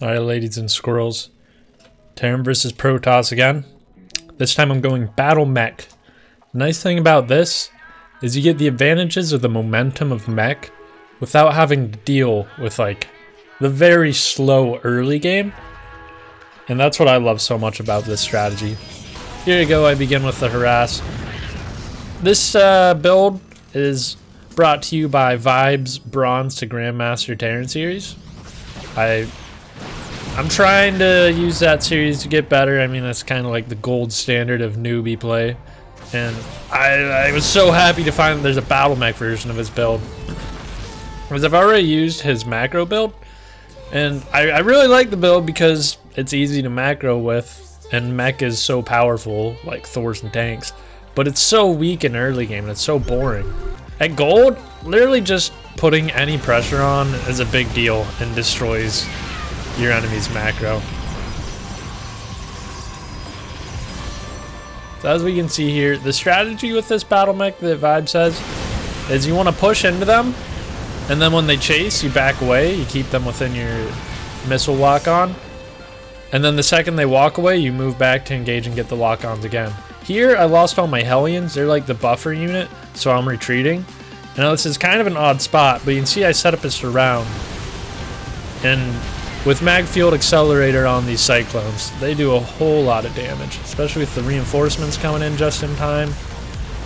Alright, ladies and squirrels. Terran versus Protoss again. This time I'm going Battle Mech. The nice thing about this is you get the advantages of the momentum of Mech without having to deal with like the very slow early game. And that's what I love so much about this strategy. Here you go, I begin with the harass. This build is brought to you by Vibes Bronze to Grandmaster Terran series. I'm trying to use that series to get better. I mean, that's kind of like the gold standard of newbie play. And I was so happy to find that there's a Battle Mech version of his build. Because I've already used his macro build. And I really like the build because it's easy to macro with. And Mech is so powerful, like Thors and tanks. But it's so weak in early game and it's so boring. At gold, literally just putting any pressure on is a big deal and destroys your enemy's macro. So as we can see here, the strategy with this battle mech that Vibe says is you want to push into them, and then when they chase, you back away, you keep them within your missile lock-on, and then the second they walk away, you move back to engage and get the lock-ons again. Here, I lost all my Hellions. They're like the buffer unit, so I'm retreating. I know this is kind of an odd spot, but you can see I set up a surround. And with Mag Field Accelerator on these Cyclones, they do a whole lot of damage, especially with the reinforcements coming in just in time.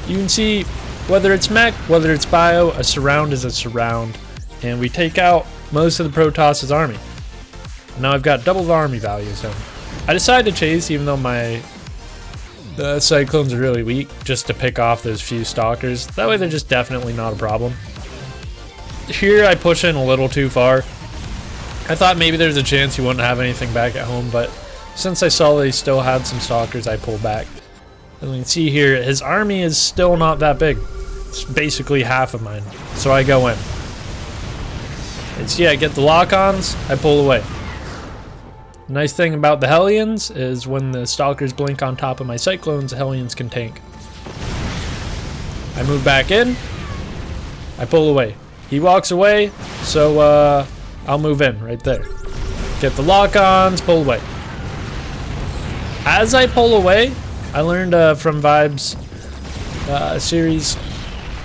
You can see, whether it's Mech, whether it's Bio, a surround is a surround, and we take out most of the Protoss' army. Now I've got double the army values in. I decided to chase, even though my Cyclones are really weak, just to pick off those few Stalkers. That way they're just definitely not a problem. Here I push in a little too far. I thought maybe there's a chance he wouldn't have anything back at home, but since I saw that he still had some Stalkers, I pulled back. As you can see here, his army is still not that big. It's basically half of mine, so I go in. And see, I get the lock-ons, I pull away. The nice thing about the Hellions is when the Stalkers blink on top of my Cyclones, the Hellions can tank. I move back in, I pull away. He walks away, so I'll move in right there. Get the lock-ons, pull away. As I pull away, I learned from Vibes series,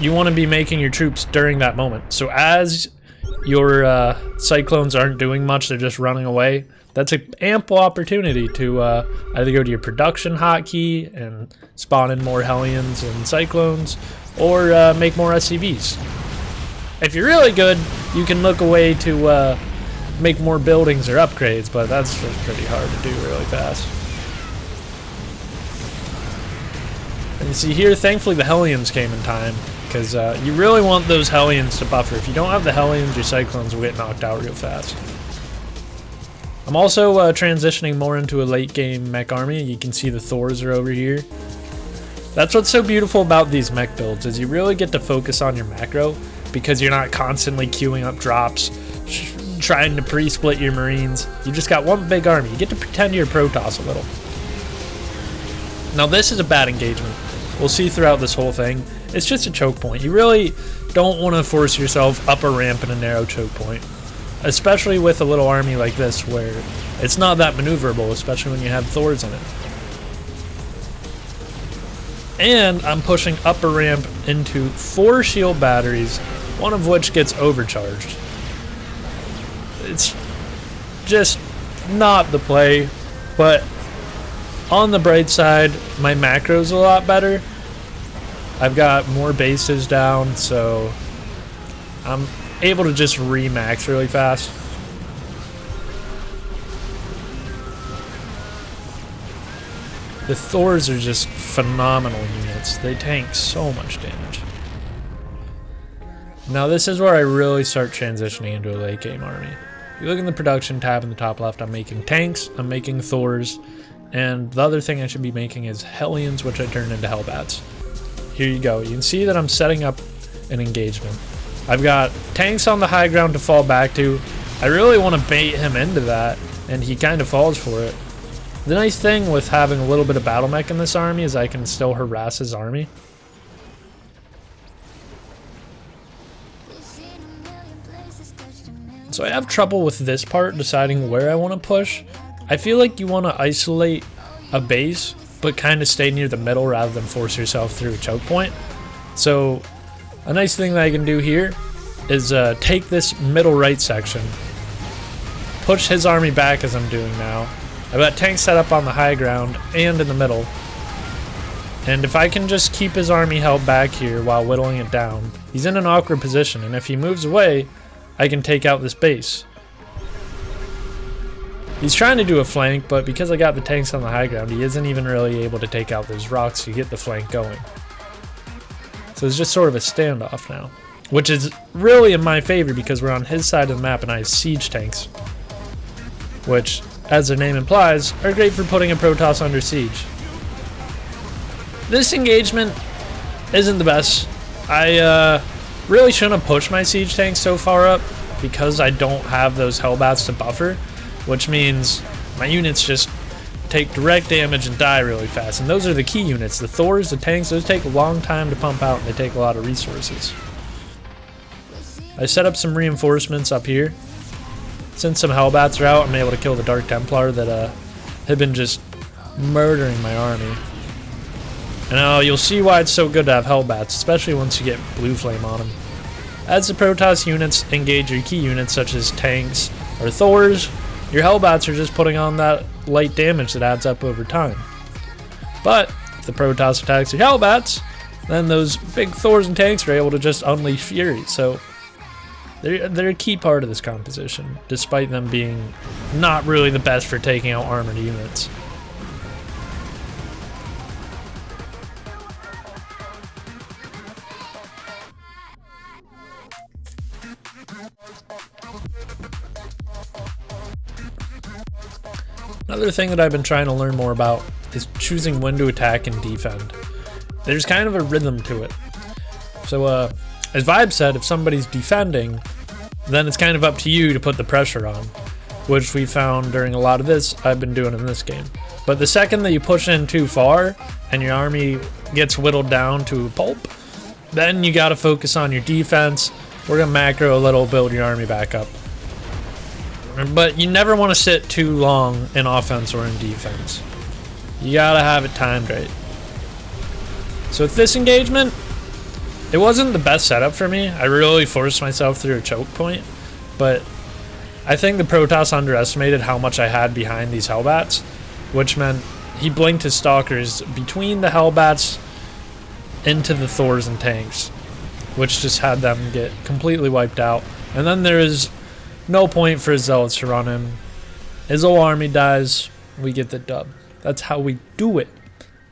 you want to be making your troops during that moment. So as your Cyclones aren't doing much, they're just running away, that's an ample opportunity to either go to your production hotkey and spawn in more Hellions and Cyclones, or make more SCVs. If you're really good, you can look away to make more buildings or upgrades, but that's just pretty hard to do really fast. And you see here, thankfully the Hellions came in time, because you really want those Hellions to buffer. If you don't have the Hellions, your Cyclones will get knocked out real fast. I'm also transitioning more into a late game mech army. You can see the Thors are over here. That's what's so beautiful about these mech builds, is you really get to focus on your macro, because you're not constantly queuing up drops, trying to pre-split your Marines. You just got one big army. You get to pretend you're Protoss a little. Now this is a bad engagement. We'll see throughout this whole thing. It's just a choke point. You really don't want to force yourself up a ramp in a narrow choke point, especially with a little army like this where it's not that maneuverable, especially when you have Thors in it. And I'm pushing up a ramp into 4 shield batteries, one of which gets overcharged. It's just not the play, but on the bright side, my macro's a lot better. I've got more bases down, so I'm able to just remax really fast. The Thors are just phenomenal units. They tank so much damage. Now this is where I really start transitioning into a late game army. If you look in the production tab in the top left, I'm making tanks, I'm making Thors, and the other thing I should be making is Hellions, which I turned into Hellbats. Here you go. You can see that I'm setting up an engagement. I've got tanks on the high ground to fall back to. I really want to bait him into that, and he kind of falls for it. The nice thing with having a little bit of battle mech in this army is I can still harass his army. So I have trouble with this part, deciding where I want to push. I feel like you want to isolate a base, but kind of stay near the middle rather than force yourself through a choke point. So a nice thing that I can do here is take this middle right section, push his army back as I'm doing now. I've got tanks set up on the high ground and in the middle. And if I can just keep his army held back here while whittling it down, he's in an awkward position, and if he moves away, I can take out this base. He's trying to do a flank, but because I got the tanks on the high ground, he isn't even really able to take out those rocks to get the flank going. So it's just sort of a standoff now, which is really in my favor because we're on his side of the map and I have siege tanks, which, as their name implies, are great for putting a Protoss under siege. This engagement isn't the best. I really shouldn't have pushed my siege tanks so far up because I don't have those Hellbats to buffer, which means my units just take direct damage and die really fast. And those are the key units. The Thors, the tanks, those take a long time to pump out and they take a lot of resources. I set up some reinforcements up here. Since some Hellbats are out, I'm able to kill the Dark Templar that had been just murdering my army. And you'll see why it's so good to have Hellbats, especially once you get Blue Flame on them. As the Protoss units engage your key units such as tanks or Thors, your Hellbats are just putting on that light damage that adds up over time. But if the Protoss attacks your Hellbats, then those big Thors and tanks are able to just unleash fury. So they're a key part of this composition, despite them being not really the best for taking out armored units. Another thing that I've been trying to learn more about is choosing when to attack and defend. There's kind of a rhythm to it. So, as Vibe said, if somebody's defending, then it's kind of up to you to put the pressure on, which we found during a lot of this I've been doing in this game. But the second that you push in too far and your army gets whittled down to a pulp, then you gotta focus on your defense. We're gonna macro a little, build your army back up. But you never want to sit too long in offense or in defense. You gotta have it timed right. So with this engagement, it wasn't the best setup for me. I really forced myself through a choke point, but I think the Protoss underestimated how much I had behind these Hellbats, which meant he blinked his Stalkers between the Hellbats into the Thors and tanks, which just had them get completely wiped out. And then there is no point for his Zealots to run in. His whole army dies, we get the dub. That's how we do it.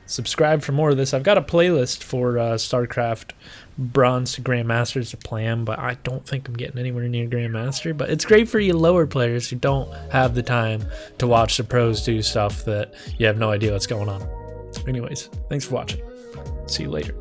Subscribe for more of this. I've got a playlist for Starcraft Bronze to Grandmasters to plan, but I don't think I'm getting anywhere near Grandmaster. But it's great for you lower players who don't have the time to watch the pros do stuff that you have no idea what's going on. Anyways, thanks for watching. See you later.